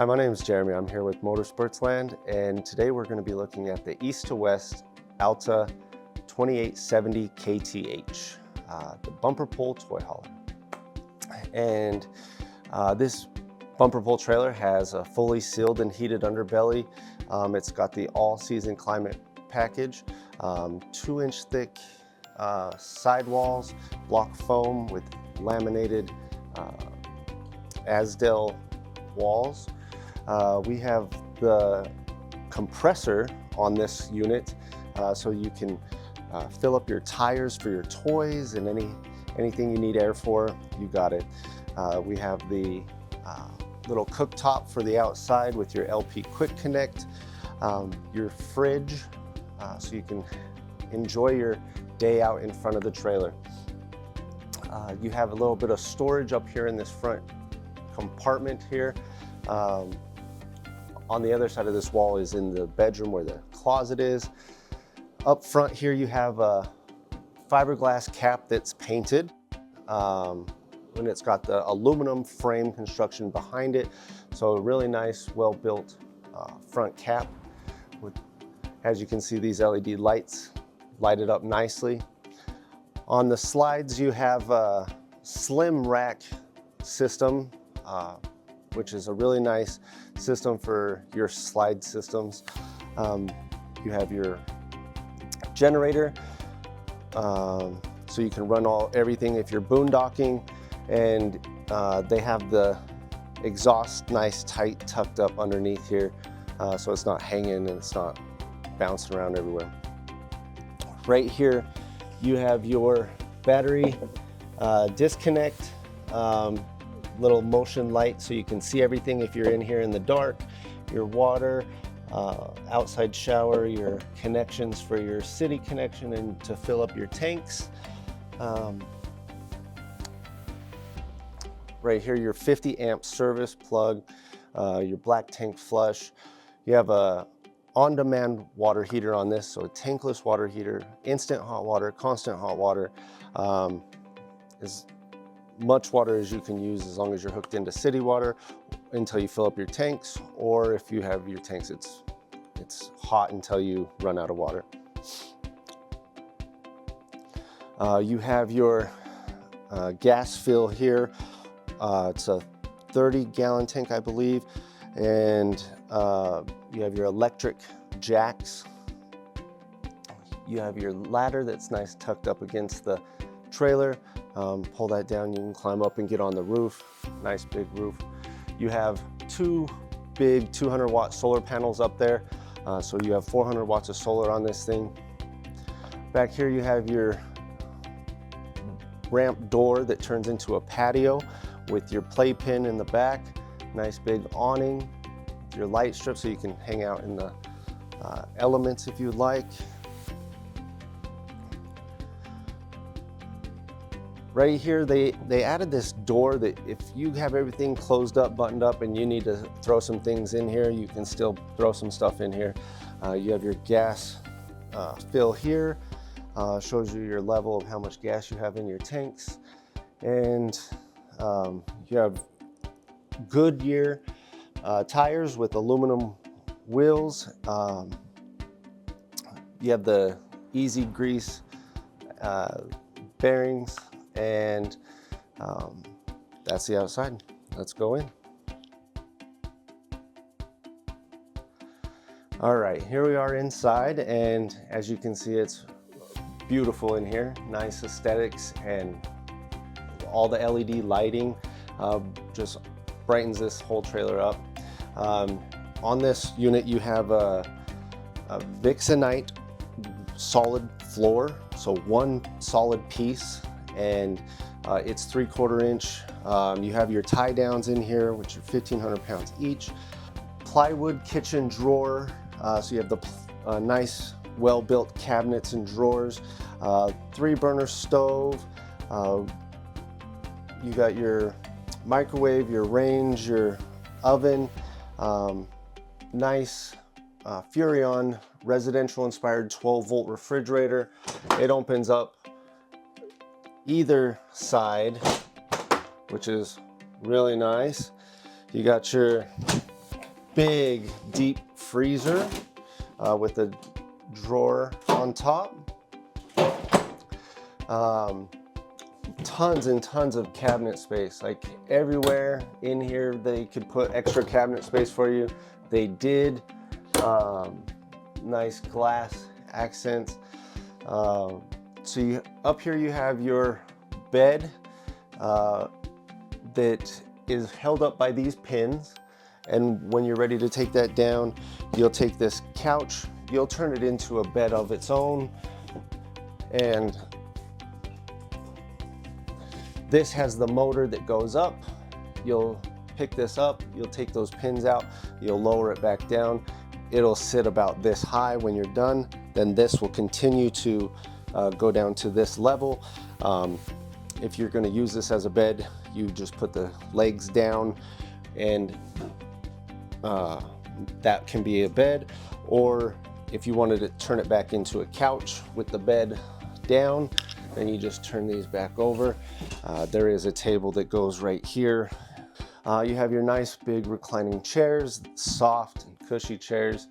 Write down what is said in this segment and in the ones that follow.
Hi, my name is Jeremy. I'm here with Motor Sportsland, and today we're going to be looking at the east to west Alta 2870KTH, the bumper pull toy hauler. And this bumper pull trailer has a fully sealed and heated underbelly. It's got the all-season climate package, 2-inch thick sidewalls, block foam with laminated Asdel walls. We have the compressor on this unit, so you can fill up your tires for your toys and anything you need air for, you got it. We have the little cooktop for the outside with your LP Quick Connect, your fridge, so you can enjoy your day out in front of the trailer. You have a little bit of storage up here in this front compartment here. On the other side of this wall is in the bedroom where the closet is. Up front here you have a fiberglass cap that's painted, and it's got the aluminum frame construction behind it. So a really nice, well-built front cap. As you can see, these LED lights light it up nicely. On the slides you have a slim rack system, which is a really nice system for your slide systems. You have your generator, so you can run everything if you're boondocking, and they have the exhaust nice tight tucked up underneath here, so it's not hanging and it's not bouncing around everywhere. Right here you have your battery disconnect, little motion light so you can see everything if you're in here in the dark, your water, outside shower, your connections for your city connection and to fill up your tanks. Right here, your 50 amp service plug, your black tank flush. You have a on-demand water heater on this, so a tankless water heater, instant hot water, constant hot water, as much water as you can use as long as you're hooked into city water until you fill up your tanks, or if you have your tanks, it's hot until you run out of water. You have your gas fill here. It's a 30-gallon tank, I believe, and you have your electric jacks. You have your ladder that's nice tucked up against the trailer. Pull that down, you can climb up and get on the roof. Nice big roof. You have two big 200-watt solar panels up there, so you have 400 watts of solar on this thing. Back here you have your ramp door that turns into a patio with your playpen in the back. Nice big awning, your light strip so you can hang out in the elements if you'd like. Right here, they added this door that if you have everything closed up, buttoned up, and you need to throw some things in here, you can still throw some stuff in here. You have your gas fill here, shows you your level of how much gas you have in your tanks. And you have Goodyear tires with aluminum wheels. You have the easy grease bearings. And that's the outside. Let's go in. All right, here we are inside, and as you can see, it's beautiful in here. Nice aesthetics, and all the LED lighting just brightens this whole trailer up. On this unit, you have a Vixenite solid floor, so one solid piece, and it's 3/4 inch. You have your tie downs in here, which are 1,500 pounds each. Plywood kitchen drawer, so you have the nice well-built cabinets and drawers. 3-burner stove. You got your microwave, your range, your oven. Nice Furrion residential inspired 12-volt refrigerator. It opens up either side, which is really nice. You got your big, deep freezer with a drawer on top. Tons and tons of cabinet space, like everywhere in here they could put extra cabinet space for you. They did. Nice glass accents. So up here you have your bed that is held up by these pins, and when you're ready to take that down, you'll take this couch, you'll turn it into a bed of its own, and this has the motor that goes up. You'll pick this up, you'll take those pins out, you'll lower it back down. It'll sit about this high when you're done. Then this will continue to go down to this level. If you're going to use this as a bed, you just put the legs down, and that can be a bed. Or if you wanted to turn it back into a couch with the bed down, then you just turn these back over. There is a table that goes right here. You have your nice big reclining chairs, soft and cushy chairs.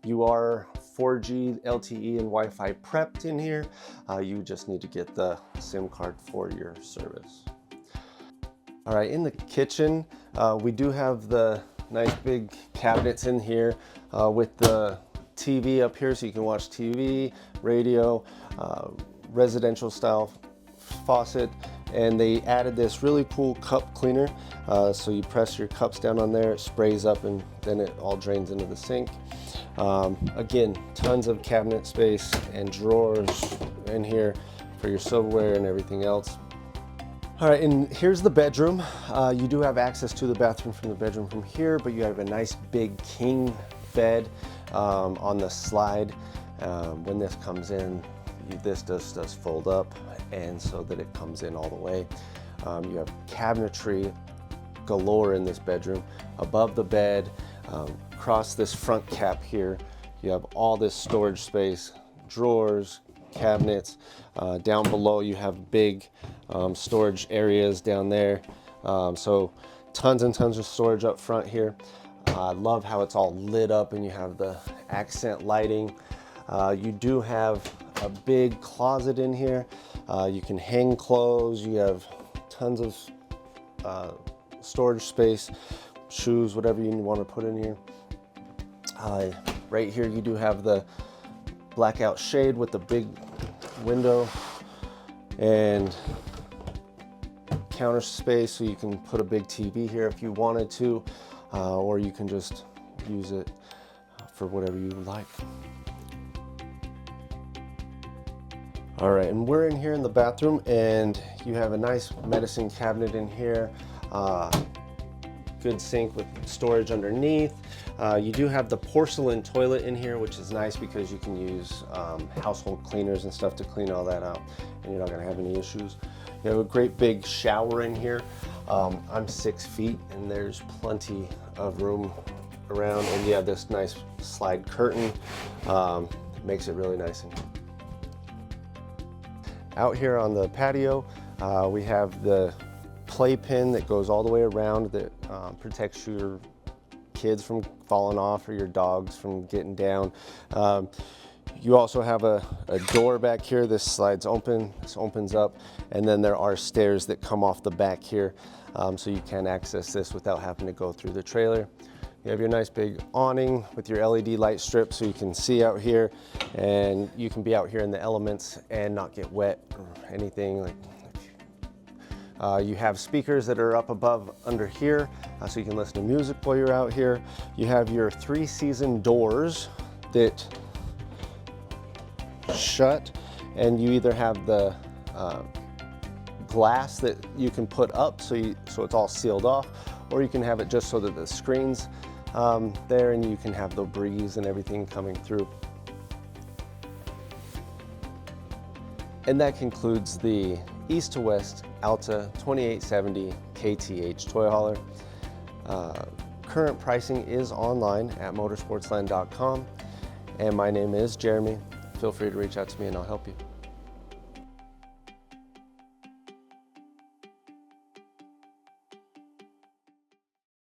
You are 4G, LTE, and Wi-Fi prepped in here. You just need to get the SIM card for your service. All right, in the kitchen, we do have the nice big cabinets in here with the TV up here, so you can watch TV, radio, residential style faucet, and they added this really cool cup cleaner. So you press your cups down on there, it sprays up, and then it all drains into the sink. Again, tons of cabinet space and drawers in here for your silverware and everything else. All right, and here's the bedroom. You do have access to the bathroom from the bedroom from here, but you have a nice big king bed on the slide. When this comes in, this does fold up, and so that it comes in all the way. You have cabinetry galore in this bedroom. Above the bed, across this front cap here, you have all this storage space, drawers, cabinets. Down below you have big storage areas down there. So tons and tons of storage up front here. I love how it's all lit up and you have the accent lighting. You do have a big closet in here. You can hang clothes. You have tons of storage space, shoes, whatever you want to put in here. Right here you do have the blackout shade with the big window and counter space, so you can put a big TV here if you wanted to, or you can just use it for whatever you like. All right, and we're in here in the bathroom, and you have a nice medicine cabinet in here. Good sink with storage underneath. You do have the porcelain toilet in here, which is nice because you can use household cleaners and stuff to clean all that out, and you're not gonna have any issues. You have a great big shower in here. I'm 6 feet, and there's plenty of room around, and you have this nice slide curtain. Makes it really nice in here. Out here on the patio, we have the playpen that goes all the way around that protects your kids from falling off or your dogs from getting down. You also have a door back here. This slides open, this opens up, and then there are stairs that come off the back here, so you can access this without having to go through the trailer. You have your nice big awning with your LED light strip so you can see out here, and you can be out here in the elements and not get wet or anything. You have speakers that are up above under here, so you can listen to music while you're out here. You have your 3-season doors that shut, and you either have the glass that you can put up so it's all sealed off, or you can have it just so that the screen's there and you can have the breeze and everything coming through. And that concludes the East to West Alta 2870 KTH toy hauler. Current pricing is online at motorsportsland.com, and my name is Jeremy. Feel free to reach out to me and I'll help you.